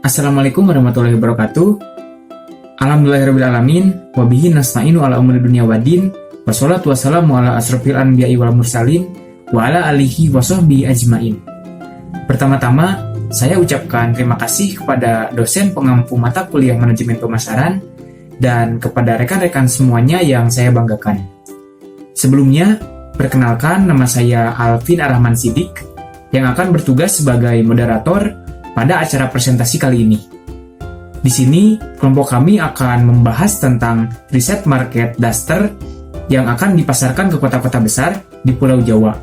Assalamualaikum warahmatullahi wabarakatuh. Alhamdulillahirrabbilalamin. Wabihi nasta'inu ala umuri dunia wadin. Wassalatu wassalamu ala asrofil anbiya'i wal mursalin. Wa ala alihi wa sahbihi ajmain. Pertama-tama, saya ucapkan terima kasih kepada dosen pengampu mata kuliah manajemen pemasaran dan kepada rekan-rekan semuanya yang saya banggakan. Sebelumnya, perkenalkan nama saya Alvin Arrahman Sidik yang akan bertugas sebagai moderator pada acara presentasi kali ini. Di sini, kelompok kami akan membahas tentang riset market daster yang akan dipasarkan ke kota-kota besar di Pulau Jawa,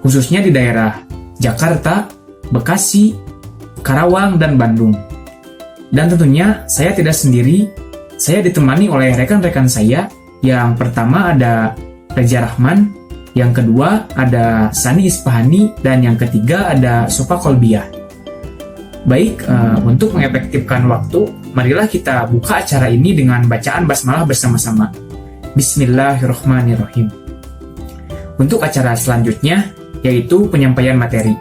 khususnya di daerah Jakarta, Bekasi, Karawang, dan Bandung. Dan tentunya saya tidak sendiri, saya ditemani oleh rekan-rekan saya. Yang pertama ada Reza Rahman, yang kedua ada Sani Ispahani, dan yang ketiga ada Sofa Kolbiah. Baik, untuk mengefektifkan waktu, marilah kita buka acara ini dengan bacaan basmalah bersama-sama. Bismillahirrahmanirrahim. Untuk acara selanjutnya, yaitu penyampaian materi.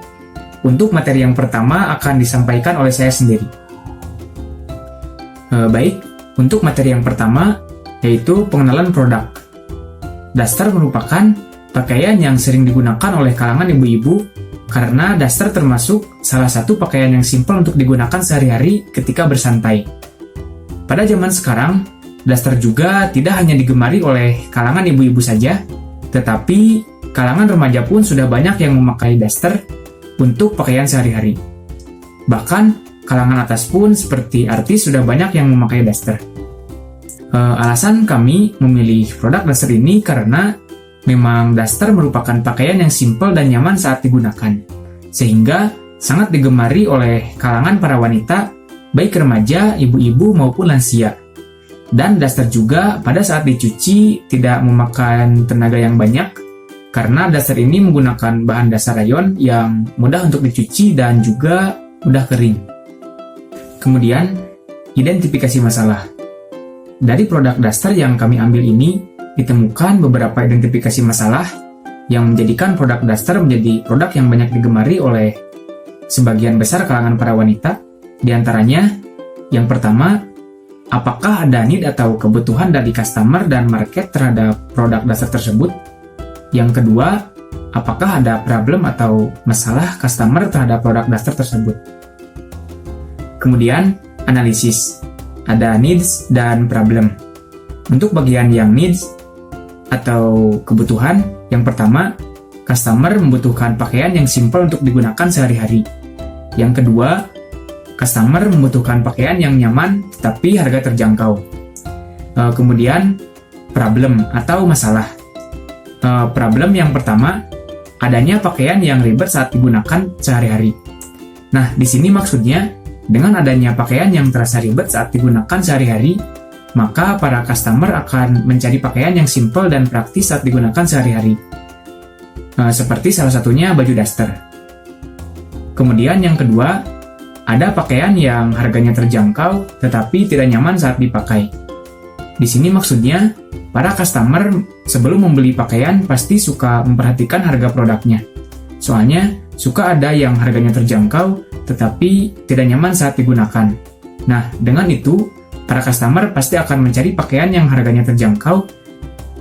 Untuk materi yang pertama akan disampaikan oleh saya sendiri. Baik, untuk materi yang pertama, yaitu pengenalan produk. Daster merupakan pakaian yang sering digunakan oleh kalangan ibu-ibu karena daster termasuk salah satu pakaian yang simpel untuk digunakan sehari-hari ketika bersantai. Pada zaman sekarang, daster juga tidak hanya digemari oleh kalangan ibu-ibu saja, tetapi kalangan remaja pun sudah banyak yang memakai daster untuk pakaian sehari-hari. Bahkan, kalangan atas pun seperti artis sudah banyak yang memakai daster. Alasan kami memilih produk daster ini karena memang daster merupakan pakaian yang simpel dan nyaman saat digunakan, sehingga sangat digemari oleh kalangan para wanita, baik remaja, ibu-ibu, maupun lansia. Dan daster juga pada saat dicuci tidak memakan tenaga yang banyak, karena daster ini menggunakan bahan dasar rayon yang mudah untuk dicuci dan juga mudah kering. Kemudian, identifikasi masalah. Dari produk daster yang kami ambil ini, ditemukan beberapa identifikasi masalah yang menjadikan produk daster menjadi produk yang banyak digemari oleh sebagian besar kalangan para wanita. Di antaranya, yang pertama, apakah ada need atau kebutuhan dari customer dan market terhadap produk daster tersebut? Yang kedua, apakah ada problem atau masalah customer terhadap produk daster tersebut? Kemudian, analisis. Ada needs dan problem. Untuk bagian yang needs atau kebutuhan, yang pertama, customer membutuhkan pakaian yang simpel untuk digunakan sehari-hari. Yang kedua, customer membutuhkan pakaian yang nyaman tetapi harga terjangkau. Kemudian, problem atau masalah. Problem yang pertama, adanya pakaian yang ribet saat digunakan sehari-hari. Nah, di sini maksudnya, dengan adanya pakaian yang terasa ribet saat digunakan sehari-hari, maka para customer akan mencari pakaian yang simpel dan praktis saat digunakan sehari-hari. Seperti salah satunya baju daster. Kemudian yang kedua, ada pakaian yang harganya terjangkau tetapi tidak nyaman saat dipakai. Di sini maksudnya, para customer sebelum membeli pakaian pasti suka memperhatikan harga produknya. Soalnya, suka ada yang harganya terjangkau tetapi tidak nyaman saat digunakan. Nah, dengan itu, para customer pasti akan mencari pakaian yang harganya terjangkau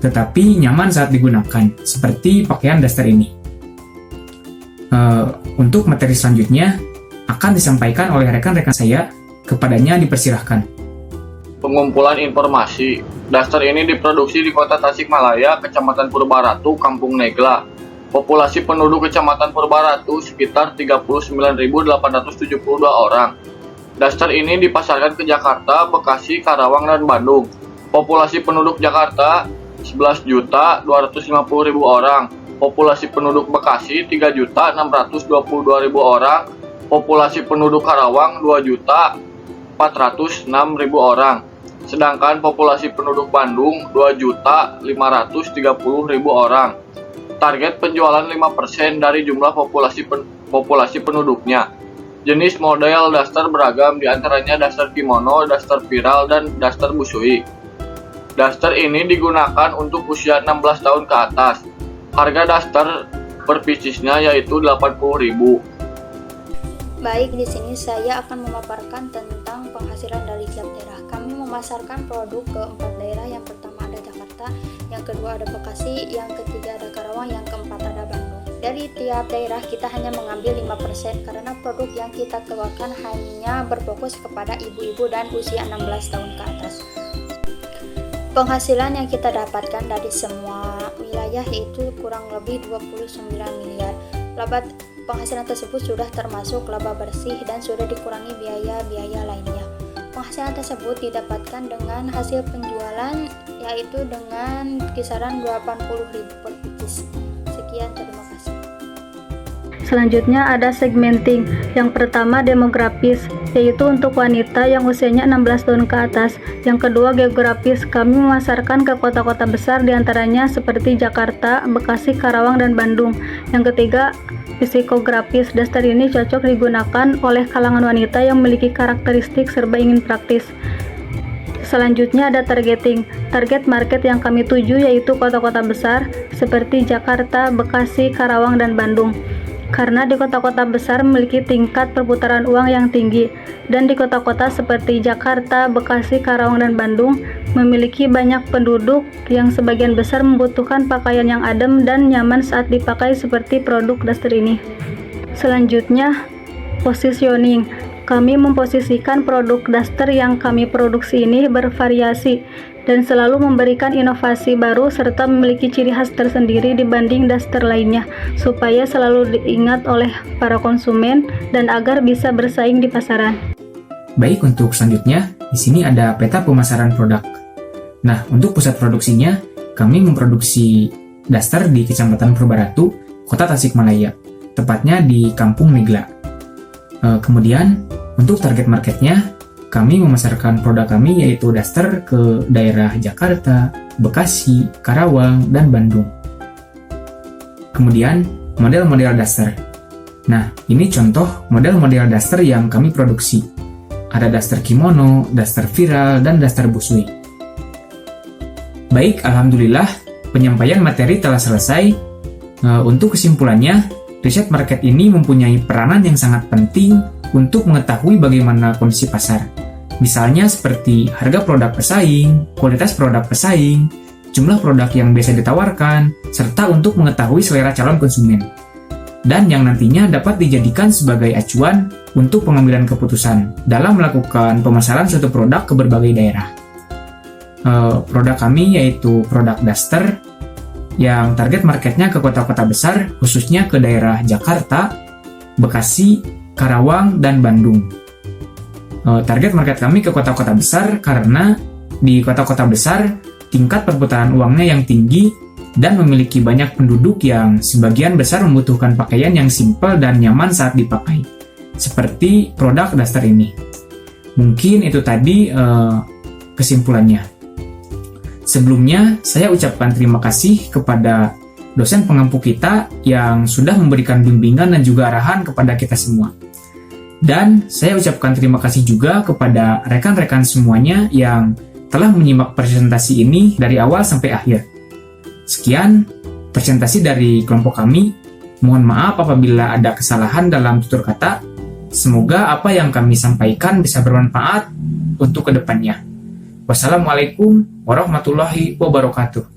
tetapi nyaman saat digunakan, seperti pakaian daster ini. Untuk materi selanjutnya akan disampaikan oleh rekan-rekan saya, kepadanya dipersilahkan. Pengumpulan informasi. Daster ini diproduksi di Kota Tasikmalaya, Kecamatan Purbaratu, Kampung Negla. Populasi penduduk Kecamatan Purbaratu sekitar 39.872 orang. Daster ini dipasarkan ke Jakarta, Bekasi, Karawang, dan Bandung. Populasi penduduk Jakarta 11.250.000 orang. Populasi penduduk Bekasi 3.622.000 orang. Populasi penduduk Karawang 2.406.000 orang. Sedangkan populasi penduduk Bandung 2.530.000 orang. Target penjualan 5% dari jumlah populasi penduduknya. Jenis model daster beragam, diantaranya daster kimono, daster viral, dan daster busui. Daster ini digunakan untuk usia 16 tahun ke atas. Harga daster per piecesnya yaitu 80.000. Baik, di sini saya akan memaparkan tentang penghasilan dari tiap daerah. Kami memasarkan produk ke 4 daerah. Yang pertama ada Jakarta, yang kedua ada Bekasi, yang ketiga ada Karawang, yang keempat ada Bandung. Dari tiap daerah kita hanya mengambil 5% karena produk yang kita keluarkan hanya berfokus kepada ibu-ibu dan usia 16 tahun ke atas. Penghasilan yang kita dapatkan dari semua wilayah yaitu kurang lebih 29 miliar. Laba penghasilan tersebut sudah termasuk laba bersih dan sudah dikurangi biaya-biaya lainnya. Penghasilan tersebut didapatkan dengan hasil penjualan yaitu dengan kisaran 80.000 per biji. Sekian, terima kasih. Selanjutnya ada segmenting. Yang pertama demografis, yaitu untuk wanita yang usianya 16 tahun ke atas. Yang kedua geografis, kami memasarkan ke kota-kota besar diantaranya seperti Jakarta, Bekasi, Karawang, dan Bandung. Yang ketiga psikografis, daster ini cocok digunakan oleh kalangan wanita yang memiliki karakteristik serba ingin praktis. Selanjutnya ada targeting. Target market yang kami tuju yaitu kota-kota besar seperti Jakarta, Bekasi, Karawang, dan Bandung. Karena di kota-kota besar memiliki tingkat perputaran uang yang tinggi, dan di kota-kota seperti Jakarta, Bekasi, Karawang, dan Bandung memiliki banyak penduduk yang sebagian besar membutuhkan pakaian yang adem dan nyaman saat dipakai seperti produk daster ini. Selanjutnya, positioning. Kami memposisikan produk daster yang kami produksi ini bervariasi dan selalu memberikan inovasi baru serta memiliki ciri khas tersendiri dibanding daster lainnya supaya selalu diingat oleh para konsumen dan agar bisa bersaing di pasaran. Baik, untuk selanjutnya, di sini ada peta pemasaran produk. Nah, untuk pusat produksinya, kami memproduksi daster di Kecamatan Purbaratu, Kota Tasikmalaya, tepatnya di Kampung Negla. Kemudian, untuk target marketnya, kami memasarkan produk kami yaitu daster ke daerah Jakarta, Bekasi, Karawang, dan Bandung. Kemudian, model-model daster. Nah, ini contoh model-model daster yang kami produksi. Ada daster kimono, daster viral, dan daster busui. Baik, alhamdulillah, penyampaian materi telah selesai. Untuk kesimpulannya, riset market ini mempunyai peranan yang sangat penting untuk mengetahui bagaimana kondisi pasar. Misalnya seperti harga produk pesaing, kualitas produk pesaing, jumlah produk yang biasa ditawarkan, serta untuk mengetahui selera calon konsumen. Dan yang nantinya dapat dijadikan sebagai acuan untuk pengambilan keputusan dalam melakukan pemasaran suatu produk ke berbagai daerah. Produk kami yaitu produk daster yang target marketnya ke kota-kota besar, khususnya ke daerah Jakarta, Bekasi, Karawang, dan Bandung. Target market kami ke kota-kota besar karena di kota-kota besar tingkat perputaran uangnya yang tinggi dan memiliki banyak penduduk yang sebagian besar membutuhkan pakaian yang simpel dan nyaman saat dipakai, seperti produk daster ini. Mungkin itu tadi kesimpulannya. Sebelumnya, saya ucapkan terima kasih kepada dosen pengampu kita yang sudah memberikan bimbingan dan juga arahan kepada kita semua. Dan saya ucapkan terima kasih juga kepada rekan-rekan semuanya yang telah menyimak presentasi ini dari awal sampai akhir. Sekian presentasi dari kelompok kami. Mohon maaf apabila ada kesalahan dalam tutur kata. Semoga apa yang kami sampaikan bisa bermanfaat untuk kedepannya. Wassalamualaikum warahmatullahi wabarakatuh.